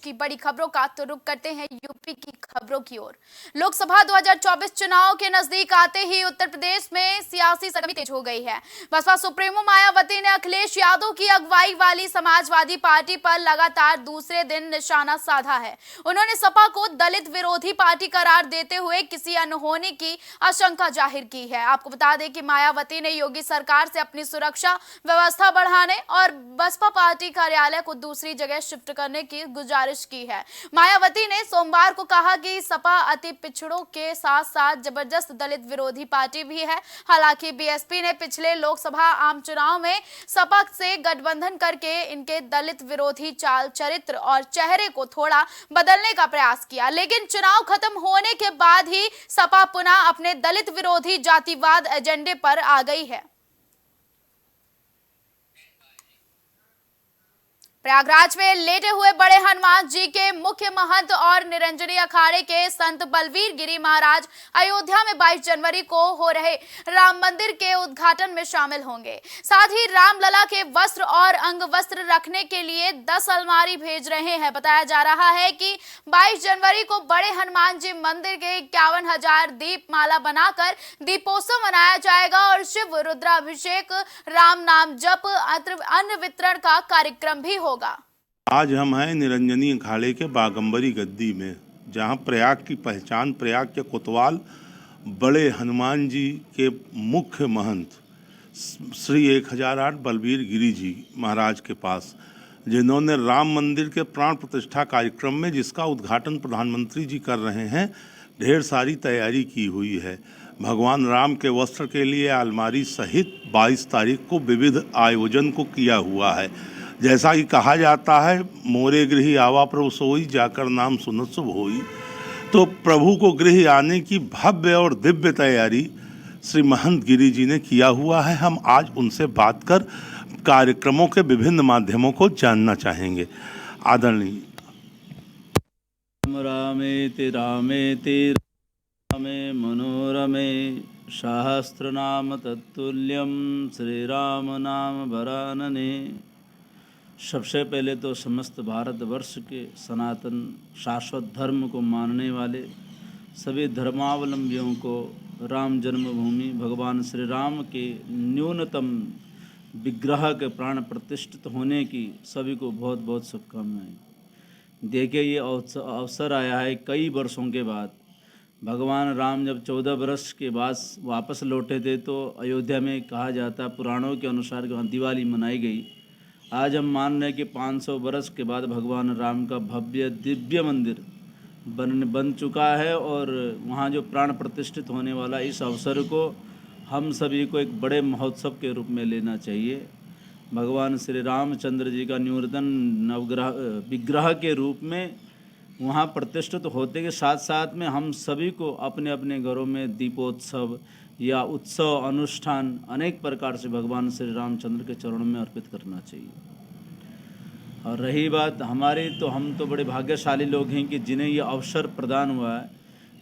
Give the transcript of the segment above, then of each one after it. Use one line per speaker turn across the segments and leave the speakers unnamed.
की बड़ी खबरों का तो रुख करते हैं यूपी की खबरों की ओर। लोकसभा 2024 चुनाव के नजदीक आते ही उत्तर प्रदेश में सियासी सरगर्मी तेज हो गई है। बसपा सुप्रीमो मायावती ने अखिलेश यादव की अगुवाई वाली समाजवादी पार्टी पर लगातार दूसरे दिन निशाना साधा है। उन्होंने सपा को दलित विरोधी पार्टी करार देते हुए किसी अनहोनी की आशंका जाहिर की है। आपको बता दें कि मायावती ने योगी सरकार से अपनी सुरक्षा व्यवस्था बढ़ाने और बसपा पार्टी कार्यालय को दूसरी जगह शिफ्ट करने की गुजारिश की है। मायावती ने सोमवार को कहा कि सपा अति पिछड़ों के साथ साथ जबरदस्त दलित विरोधी पार्टी भी है। हालांकि बीएसपी ने पिछले लोकसभा आम चुनाव में सपा से गठबंधन करके इनके दलित विरोधी चाल चरित्र और चेहरे को थोड़ा बदलने का प्रयास किया, लेकिन चुनाव खत्म होने के बाद ही सपा पुनः अपने दलित विरोधी जातिवाद एजेंडे पर आ गई है। प्रयागराज में लेटे हुए बड़े हनुमान जी के मुख्य महंत और निरंजनी अखाड़े के संत बलवीर गिरी महाराज अयोध्या में 22 जनवरी को हो रहे राम मंदिर के उद्घाटन में शामिल होंगे। साथ ही रामलला के वस्त्र और अंग वस्त्र रखने के लिए 10 अलमारी भेज रहे हैं। बताया जा रहा है कि 22 जनवरी को बड़े हनुमान जी मंदिर के 51,000 दीप माला बनाकर दीपोत्सव मनाया जाएगा और शिव रुद्राभिषेक, राम नाम जप, अन्न वितरण का कार्यक्रम भी होगा।
आज हम हैं निरंजनी अखाड़े के बागंबरी गद्दी में, जहां प्रयाग की पहचान प्रयाग के कोतवाल बड़े हनुमान जी के मुख्य महंत श्री 1008 बलवीर गिरी जी महाराज के पास, जिन्होंने राम मंदिर के प्राण प्रतिष्ठा कार्यक्रम में, जिसका उद्घाटन प्रधानमंत्री जी कर रहे हैं, ढेर सारी तैयारी की हुई है। भगवान राम के वस्त्र के लिए अलमारी सहित 22 तारीख को विविध आयोजन को किया हुआ है। जैसा कि कहा जाता है, मोरे गृह आवा प्रभु सोई, जाकर नाम सुनत शुभ होई। तो प्रभु को गृह आने की भव्य और दिव्य तैयारी श्री महंत गिरी जी ने किया हुआ है। हम आज उनसे बात कर कार्यक्रमों के विभिन्न माध्यमों को जानना चाहेंगे। आदरणीय।
रामेति रामेति रामे मनोरमे सहस्रनाम तत्तुल्यं श्रीराम नाम वरानने। सबसे पहले तो समस्त भारतवर्ष के सनातन शाश्वत धर्म को मानने वाले सभी धर्मावलंबियों को राम जन्मभूमि भगवान श्री राम के न्यूनतम विग्रह के प्राण प्रतिष्ठित होने की सभी को बहुत बहुत शुभकामनाएं। देखिए, ये अवसर आया है कई वर्षों के बाद। भगवान राम जब 14 वर्ष के बाद वापस लौटे थे तो अयोध्या में कहा जाता, पुराणों के अनुसार वहाँ दिवाली मनाई गई। आज हम मान रहे हैं कि 500 वर्ष के बाद भगवान राम का भव्य दिव्य मंदिर बन चुका है और वहाँ जो प्राण प्रतिष्ठित होने वाला, इस अवसर को हम सभी को एक बड़े महोत्सव के रूप में लेना चाहिए। भगवान श्री रामचंद्र जी का न्यूनतम विग्रह के रूप में वहाँ प्रतिष्ठित होते के साथ साथ में हम सभी को अपने अपने घरों में दीपोत्सव या उत्सव अनुष्ठान अनेक प्रकार से भगवान श्री रामचंद्र के चरणों में अर्पित करना चाहिए। और रही बात हमारी, तो हम तो बड़े भाग्यशाली लोग हैं कि जिन्हें ये अवसर प्रदान हुआ है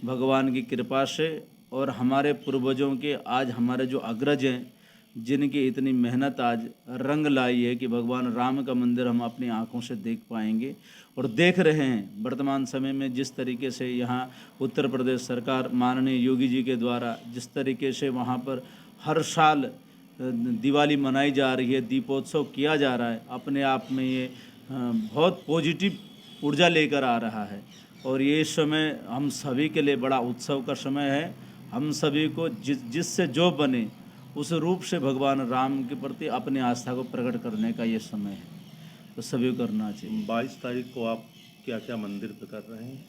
भगवान की कृपा से, और हमारे पूर्वजों के आज हमारे जो अग्रज हैं, जिनकी इतनी मेहनत आज रंग लाई है कि भगवान राम का मंदिर हम अपनी आंखों से देख पाएंगे और देख रहे हैं। वर्तमान समय में जिस तरीके से यहाँ उत्तर प्रदेश सरकार माननीय योगी जी के द्वारा जिस तरीके से वहाँ पर हर साल दिवाली मनाई जा रही है, दीपोत्सव किया जा रहा है, अपने आप में ये बहुत पॉजिटिव ऊर्जा लेकर आ रहा है। और ये समय हम सभी के लिए बड़ा उत्सव का समय है। हम सभी को जिससे जो बने उस रूप से भगवान राम के प्रति अपनी आस्था को प्रकट करने का ये समय है, तो सभी को करना चाहिए।
22 तारीख को आप क्या क्या मंदिर पे कर रहे हैं?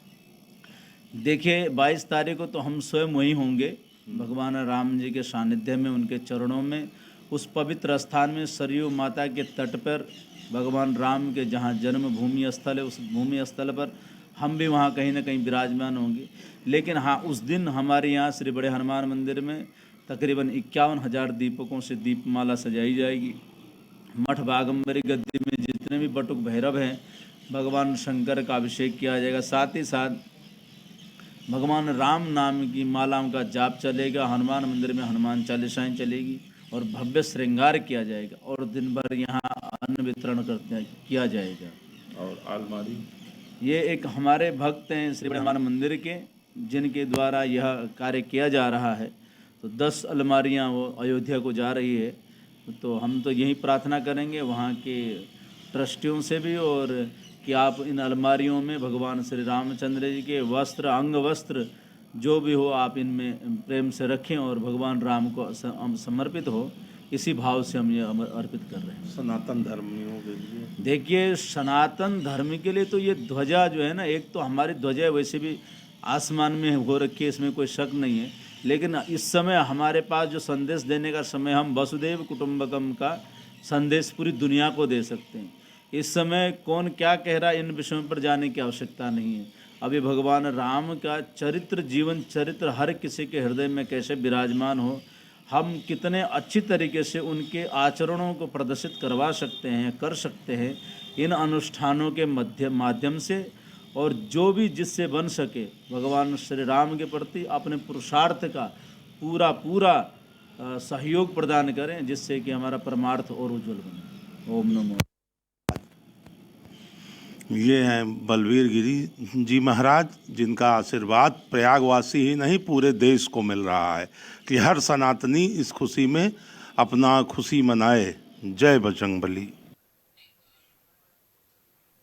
देखिए, 22 तारीख को तो हम स्वयं वहीं होंगे भगवान राम जी के सानिध्य में, उनके चरणों में, उस पवित्र स्थान में सरयू माता के तट पर भगवान राम के जहाँ जन्मभूमि स्थल है, उस भूमि स्थल पर हम भी वहाँ कहीं ना कहीं विराजमान होंगे। लेकिन हाँ, उस दिन हमारे यहाँ श्री बड़े हनुमान मंदिर में तकरीबन 51,000 दीपकों से दीपमाला सजाई जाएगी। मठ बागंबरी गद्दी में जितने भी बटुक भैरव हैं, भगवान शंकर का अभिषेक किया जाएगा। साथ ही साथ भगवान राम नाम की मालाओं का जाप चलेगा। हनुमान मंदिर में हनुमान चालीसाएँ चलेगी और भव्य श्रृंगार किया जाएगा और दिन भर यहाँ अन्न वितरण किया जाएगा।
और अलमारी
ये एक हमारे भक्त हैं श्री हनुमान मंदिर के, जिनके द्वारा यह कार्य किया जा रहा है। तो 10 अलमारियां वो अयोध्या को जा रही है। तो हम तो यही प्रार्थना करेंगे वहाँ के ट्रस्टियों से भी, और कि आप इन अलमारियों में भगवान श्री रामचंद्र जी के वस्त्र, अंग वस्त्र जो भी हो आप इनमें प्रेम से रखें और भगवान राम को समर्पित हो। इसी भाव से हम ये अर्पित कर रहे हैं
सनातन धर्मियों के लिए।
देखिए, सनातन धर्म के लिए तो ये ध्वजा जो है ना, एक तो हमारी ध्वजा वैसे भी आसमान में हो रखी है, इसमें कोई शक नहीं है। लेकिन इस समय हमारे पास जो संदेश देने का समय, हम वसुदेव कुटुंबकम का संदेश पूरी दुनिया को दे सकते हैं। इस समय कौन क्या कह रहा है इन विषयों पर जाने की आवश्यकता नहीं है। अभी भगवान राम का चरित्र, जीवन चरित्र हर किसी के हृदय में कैसे विराजमान हो, हम कितने अच्छी तरीके से उनके आचरणों को प्रदर्शित करवा सकते हैं, कर सकते हैं इन अनुष्ठानों के माध्यम से। और जो भी जिससे बन सके भगवान श्री राम के प्रति अपने पुरुषार्थ का पूरा सहयोग प्रदान करें, जिससे कि हमारा परमार्थ और उज्जवल बने। ओम नमो।
ये हैं बलवीर गिरी जी महाराज, जिनका आशीर्वाद प्रयागवासी ही नहीं पूरे देश को मिल रहा है कि हर सनातनी इस खुशी में अपना खुशी मनाए। जय बजरंगबली।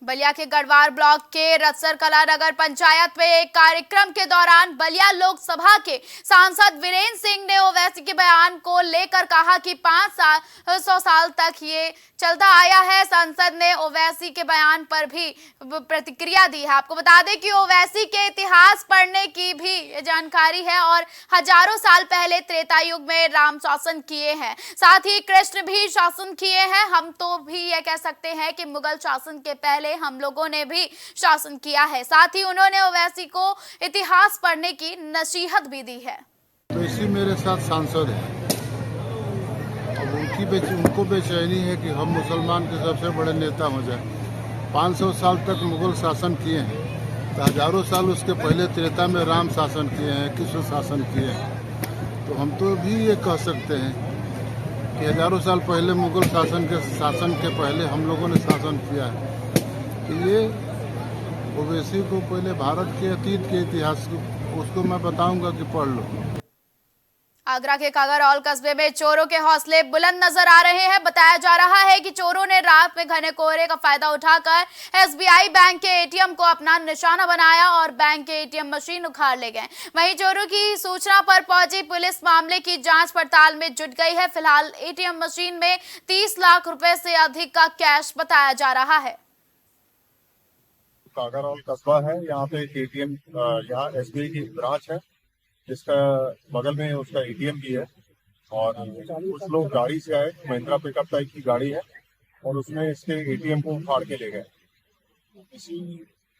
बलिया के गढ़वार ब्लॉक के रतसर कला नगर पंचायत में एक कार्यक्रम के दौरान बलिया लोकसभा के सांसद वीरेंद्र सिंह ने ओवैसी के बयान को लेकर कहा कि 500 साल तक ये चलता आया है। सांसद ने ओवैसी के बयान पर भी प्रतिक्रिया दी है। आपको बता दें कि ओवैसी के इतिहास पढ़ने की भी जानकारी है और हजारों साल पहले त्रेता युग में राम शासन किए हैं, साथ ही कृष्ण भी शासन किए हैं। हम तो भी ये कह सकते हैं कि मुगल शासन के पहले हम लोगों ने भी शासन किया है। साथ ही उन्होंने ओवैसी को इतिहास पढ़ने की नसीहत भी दी है।
तो इसी मेरे साथ सांसद है, अब उनको बेचैनी है कि हम मुसलमान के सबसे बड़े नेता हो जाए। 500 साल तक मुगल शासन किए हैं, तो हजारों साल उसके पहले त्रेता में राम शासन किए हैं, कृष्ण शासन किए हैं। तो हम तो भी ये कह सकते हैं कि हजारों साल पहले मुगल शासन के पहले हम लोगों ने शासन किया है। ये ओवैसी को पहले भारत के अतीत के इतिहास उसको मैं बताऊंगा कि पढ़ लो।
आगरा के कागरौल कस्बे में चोरों के हौसले बुलंद नजर आ रहे हैं। बताया जा रहा है कि चोरों ने रात में घने कोहरे का फायदा उठाकर SBI बैंक के ATM को अपना निशाना बनाया और बैंक के ATM मशीन उखाड़ ले गए। वहीं चोरों की सूचना पर पहुंची पुलिस मामले की जांच पड़ताल में जुट गई है। फिलहाल ATM मशीन में 30 लाख रुपए से अधिक का कैश बताया जा रहा है।
कागरौल कस्बा है, यहाँ पे एक ATM, यहाँ SBI की ब्रांच है, जिसका बगल में उसका ATM भी है। और कुछ लोग गाड़ी से आए, महिंद्रा पिकअप टाइप की गाड़ी है, और उसमें इसके ATM को उखाड़ के ले गए। इसी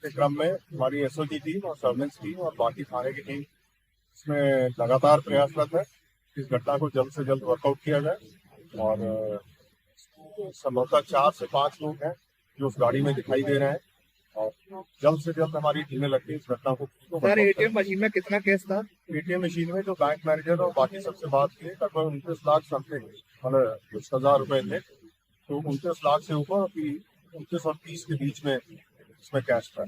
के क्रम में हमारी SOG टीम और सर्वेलेंस टीम और बाकी थाने की टीम इसमें लगातार प्रयासरत है। इस घटना को जल्द से जल्द वर्कआउट किया जाए। और संभवतः 4 से 5 लोग हैं जो उस गाड़ी में दिखाई दे रहे हैं, और जल्द से जल्द हमारी टीमें लगती है इस घटना को।
सर, ATM मशीन में कितना केस था?
ATM मशीन में जो बैंक मैनेजर और बाकी सबसे बात की लगभग 29 लाख समथिंग, मतलब 10,000 रुपए थे। तो 29 लाख से ऊपर 29 और 30 के बीच में इसमें कैश था।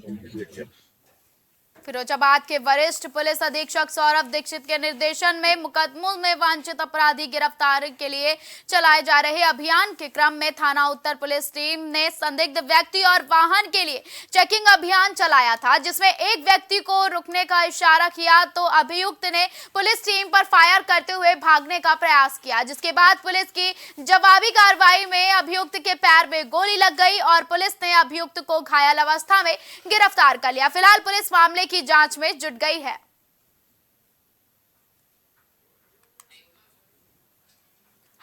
फिरोजाबाद के वरिष्ठ पुलिस अधीक्षक सौरभ दीक्षित के निर्देशन में मुकदमों में वांछित अपराधी गिरफ्तार के लिए चलाए जा रहे अभियान के क्रम में थाना उत्तर पुलिस टीम ने संदिग्ध व्यक्ति और वाहन के लिए चेकिंग अभियान चलाया था, जिसमें एक व्यक्ति को रुकने का इशारा किया तो अभियुक्त ने पुलिस टीम पर फायर करते हुए भागने का प्रयास किया, जिसके बाद पुलिस की जवाबी कार्रवाई में अभियुक्त के पैर में गोली लग गई और पुलिस ने अभियुक्त को घायल अवस्था में गिरफ्तार कर लिया। फिलहाल पुलिस मामले की जांच में जुट गई है।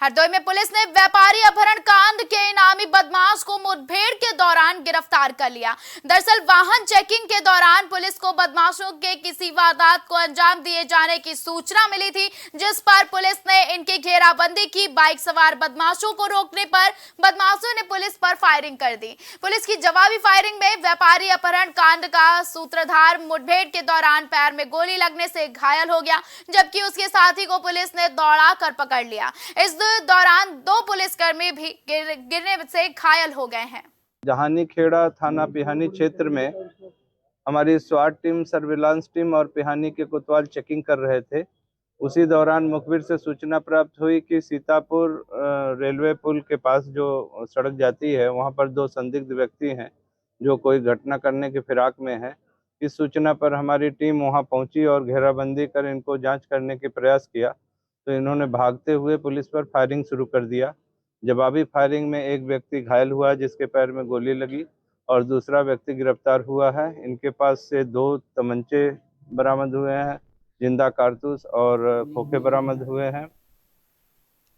हरदोई में पुलिस ने व्यापारी अपहरण कांड के इनामी बदमाश को मुठभेड़ के दौरान गिरफ्तार कर लिया। दरअसल वाहन चेकिंग के दौरान पुलिस को बदमाशों के किसी वारदात को अंजाम दिए जाने की सूचना मिली थी, जिस पर पुलिस ने इनकी घेराबंदी की। बाइक सवार बदमाशों को रोकने पर बदमाशों ने पुलिस पर फायरिंग कर दी। पुलिस की जवाबी फायरिंग में व्यापारी अपहरण कांड का सूत्रधार मुठभेड़ के दौरान पैर में गोली लगने से घायल हो गया, जबकि उसके साथी को पुलिस ने दौड़ा कर पकड़ लिया। इस दौरान 2 पुलिसकर्मी भी गिरने से घायल हो गए हैं।
जहानी खेड़ा थाना पिहानी क्षेत्र में हमारी स्वाट टीम, सर्विलांस टीम और पिहानी के कोतवाल चेकिंग कर रहे थे। उसी दौरान मुखबिर से सूचना प्राप्त हुई कि सीतापुर रेलवे पुल के पास जो सड़क जाती है वहां पर दो संदिग्ध व्यक्ति हैं जो कोई घटना करने की फिराक में हैं। इस सूचना पर हमारी टीम वहां पहुंची और घेराबंदी कर इनको जांच करने के प्रयास किया तो इन्होंने भागते हुए पुलिस पर फायरिंग शुरू कर दिया। जवाबी फायरिंग में एक व्यक्ति घायल हुआ जिसके पैर में गोली लगी और दूसरा व्यक्ति गिरफ्तार हुआ है। इनके पास से 2 तमंचे बरामद हुए हैं, जिंदा कारतूस और खोखे बरामद हुए हैं।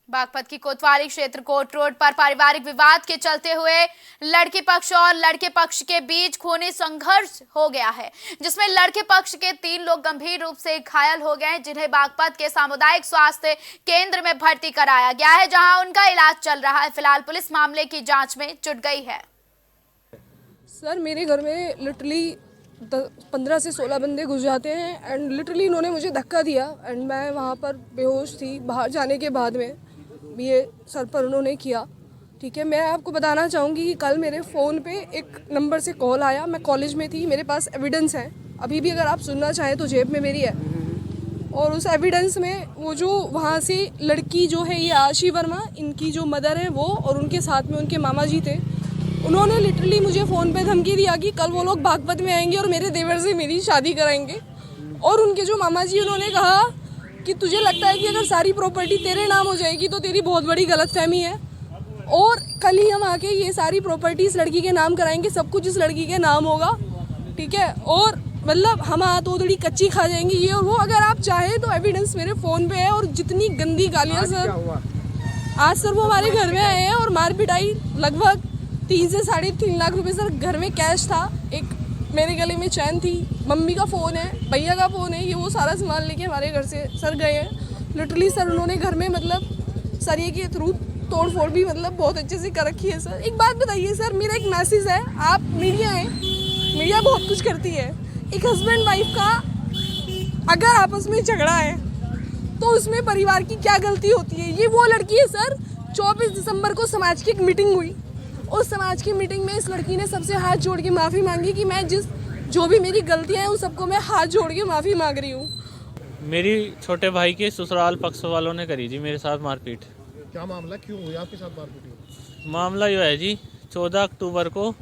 बागपत की कोतवाली क्षेत्र कोट रोड पर पारिवारिक विवाद के चलते हुए लड़की पक्ष और लड़के पक्ष के बीच खूनी संघर्ष हो गया है, जिसमें लड़के पक्ष के 3 लोग गंभीर रूप से घायल हो गए, जिन्हें बागपत के सामुदायिक स्वास्थ्य केंद्र में भर्ती कराया गया है, जहां उनका इलाज चल रहा है। फिलहाल पुलिस मामले की जांच में जुट गई है।
सर, मेरे घर में लिटरली 15 से 16 बंदे घुस जाते हैं एंड लिटरली इन्होंने मुझे धक्का दिया एंड मैं वहाँ पर बेहोश थी। बाहर जाने के बाद में भी ये सर पर उन्होंने किया। ठीक है, मैं आपको बताना चाहूँगी कि कल मेरे फ़ोन पे एक नंबर से कॉल आया। मैं कॉलेज में थी, मेरे पास एविडेंस है, अभी भी अगर आप सुनना चाहें तो जेब में मेरी है। और उस एविडेंस में वो जो वहाँ से लड़की जो है ये आशी वर्मा, इनकी जो मदर है वो और उनके साथ में उनके मामा जी थे, उन्होंने लिटरली मुझे फ़ोन पे धमकी दिया कि कल वो लोग बागपत में आएंगे और मेरे देवर से मेरी शादी कराएंगे। और उनके जो मामा जी, उन्होंने कहा कि तुझे लगता है कि अगर सारी प्रॉपर्टी तेरे नाम हो जाएगी तो तेरी बहुत बड़ी गलतफहमी है, और कल ही हम आके ये सारी प्रॉपर्टी इस लड़की के नाम कराएंगे, सब कुछ इस लड़की के नाम होगा। ठीक है, और मतलब हम हाथोड़ी कच्ची खा जाएंगे ये और वो। अगर आप चाहें तो एविडेंस मेरे फ़ोन पे है। और जितनी गंदी गालियाँ सर, आज सर वो हमारे घर में आए हैं और मार पिटाई, लगभग 3 से 3.5 लाख रुपए सर घर में कैश था, एक मेरे गले में चैन थी, मम्मी का फ़ोन है, भैया का फ़ोन है, ये वो सारा सामान लेके हमारे घर से सर गए हैं। लिटरली सर उन्होंने घर में मतलब सरिये के थ्रू तोड़ फोड़ भी मतलब बहुत अच्छे से कर रखी है। सर एक बात बताइए सर, मेरा एक मैसेज है, आप मीडिया हैं, मीडिया बहुत कुछ करती है। एक हस्बैंड वाइफ का अगर आपस में झगड़ा है तो उसमें परिवार की क्या गलती होती है? ये वो लड़की है सर, 24 दिसंबर को समाज की एक मीटिंग हुई, उस समाज की मीटिंग में इस लड़की ने सबसे हाथ जोड़ के माफ़ी मांगी कि मैं जो भी मेरी गलतियां हैं उन सबको मैं हाथ जोड़ के माफ़ी मांग रही हूँ।
मेरी छोटे भाई के ससुराल पक्ष वालों ने करी जी मेरे साथ मारपीट।
क्या मामला, क्यों हुई आपके साथ मारपीट?
मामला यो है जी, 14 अक्टूबर को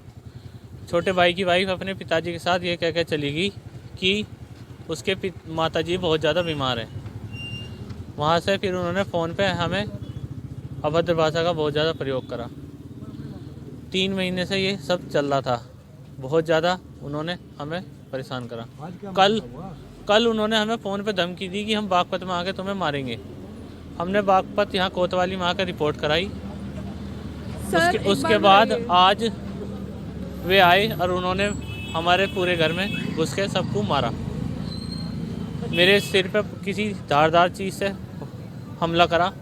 छोटे भाई की वाइफ अपने पिताजी के साथ ये कह के चली गई कि उसके माताजी बहुत ज़्यादा बीमार हैं। वहाँ से फिर उन्होंने फ़ोन पे हमें अभद्र भाषा का बहुत ज़्यादा प्रयोग करा। 3 महीने से ये सब चल रहा था, बहुत ज़्यादा उन्होंने हमें परेशान करा। कल उन्होंने हमें फ़ोन पे धमकी दी कि हम बागपत में आके तुम्हें मारेंगे। हमने बागपत यहाँ कोतवाली में आकर रिपोर्ट कराई। उसके बाद आज वे आए और उन्होंने हमारे पूरे घर में घुस के सबको मारा। मेरे सिर पे किसी धारदार चीज़ से हमला करा।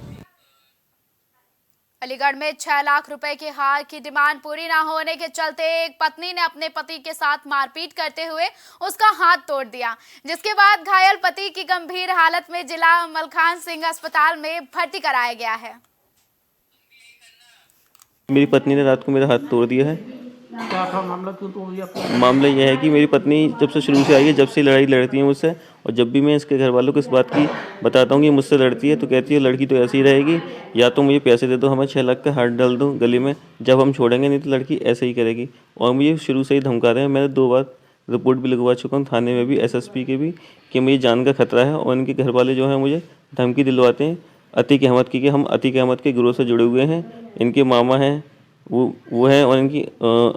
अलीगढ़ में 6 लाख रुपए की हार की डिमांड पूरी ना होने के चलते एक पत्नी ने अपने पति के साथ मारपीट करते हुए उसका हाथ तोड़ दिया, जिसके बाद घायल पति की गंभीर हालत में जिला मलखान सिंह अस्पताल में भर्ती कराया गया है।
मेरी पत्नी ने रात को मेरा हाथ तोड़ दिया है।
क्या था मामला, क्यों तोड़ दिया?
मामला यह है कि मेरी पत्नी जब से शुरू से आई है, जब से लड़ाई लड़ती है मुझसे, और जब भी मैं इसके घर वालों को इस बात की बताता हूँ कि मुझसे लड़ती है तो कहती है लड़की तो ऐसी ही रहेगी, या तो मुझे पैसे दे दो, हमें 6 लाख का हाथ डाल दो गले में, जब हम छोड़ेंगे नहीं तो लड़की ऐसे ही करेगी। और मुझे शुरू से ही धमका रहे हैं। मैंने 2 बार रिपोर्ट भी लगवा चुका हूँ थाने में भी, SSP के भी, कि मुझे जान का खतरा है। और इनके घर वाले जो हैं मुझे धमकी दिलवाते हैं अतीक अहमद की, कि हम अतीक अहमद के गिरोह से जुड़े हुए हैं। इनके मामा हैं वो हैं, और इनकी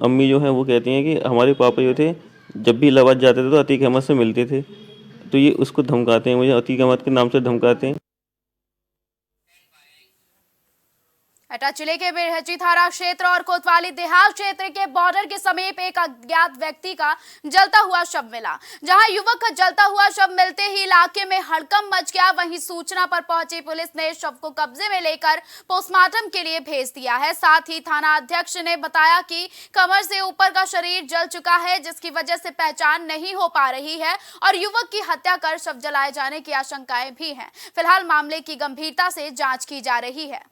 अम्मी जो है वो कहती हैं कि हमारे पापा जो थे जब भी इलाहाबाद जाते थे तो अतीक अहमद से मिलते थे। तो ये उसको धमकाते हैं, मुझे अतीक अहमद के नाम से धमकाते हैं।
एटा जिले के बिरहची थाना क्षेत्र और कोतवाली देहात क्षेत्र के बॉर्डर के समीप एक अज्ञात व्यक्ति का जलता हुआ शव मिला। जहां युवक का जलता हुआ शव मिलते ही इलाके में हड़कंप मच गया। वहीं सूचना पर पहुंची पुलिस ने शव को कब्जे में लेकर पोस्टमार्टम के लिए भेज दिया है। साथ ही थाना अध्यक्ष ने बताया कि कमर से ऊपर का शरीर जल चुका है, जिसकी वजह से पहचान नहीं हो पा रही है और युवक की हत्या कर शव जलाए जाने की आशंकाएं भी हैं। फिलहाल मामले की गंभीरता से जांच की जा रही है।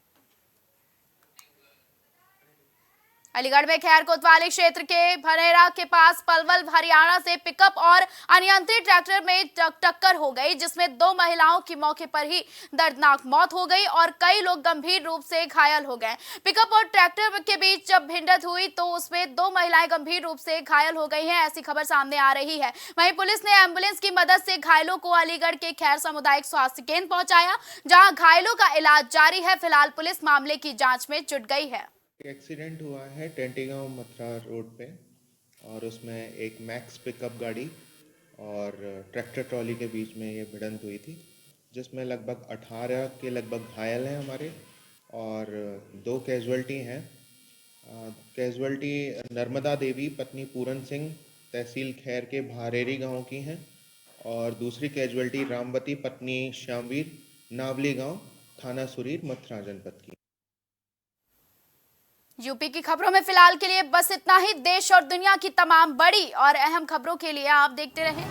अलीगढ़ में खैर कोतवाली क्षेत्र के भरेरा के पास पलवल हरियाणा से पिकअप और अनियंत्रित ट्रैक्टर में टक्कर हो गई, जिसमें 2 महिलाओं की मौके पर ही दर्दनाक मौत हो गई और कई लोग गंभीर रूप से घायल हो गए। पिकअप और ट्रैक्टर के बीच जब भिड़ंत हुई तो उसमें 2 महिलाएं गंभीर रूप से घायल हो गई हैं, ऐसी खबर सामने आ रही है। वहीं पुलिस ने एम्बुलेंस की मदद से घायलों को अलीगढ़ के खैर सामुदायिक स्वास्थ्य केंद्र पहुंचाया, जहां घायलों का इलाज जारी है। फिलहाल पुलिस मामले की जांच में जुट गई है।
एक्सीडेंट हुआ है टेंटीगांव मथुरा रोड पे और उसमें एक मैक्स पिकअप गाड़ी और ट्रैक्टर ट्रॉली के बीच में ये भिड़ंत हुई थी, जिसमें लगभग 18 के लगभग घायल हैं हमारे और 2 कैजुअल्टी हैं। कैजुअल्टी नर्मदा देवी पत्नी पूरन सिंह तहसील खैर के भारेरी गांव की हैं और दूसरी कैजुअल्टी रामवती पत्नी श्यामवीर नावली गांव थाना सुरीर मथुरा जनपद की।
यूपी की खबरों में फिलहाल के लिए बस इतना ही। देश और दुनिया की तमाम बड़ी और अहम खबरों के लिए आप देखते रहें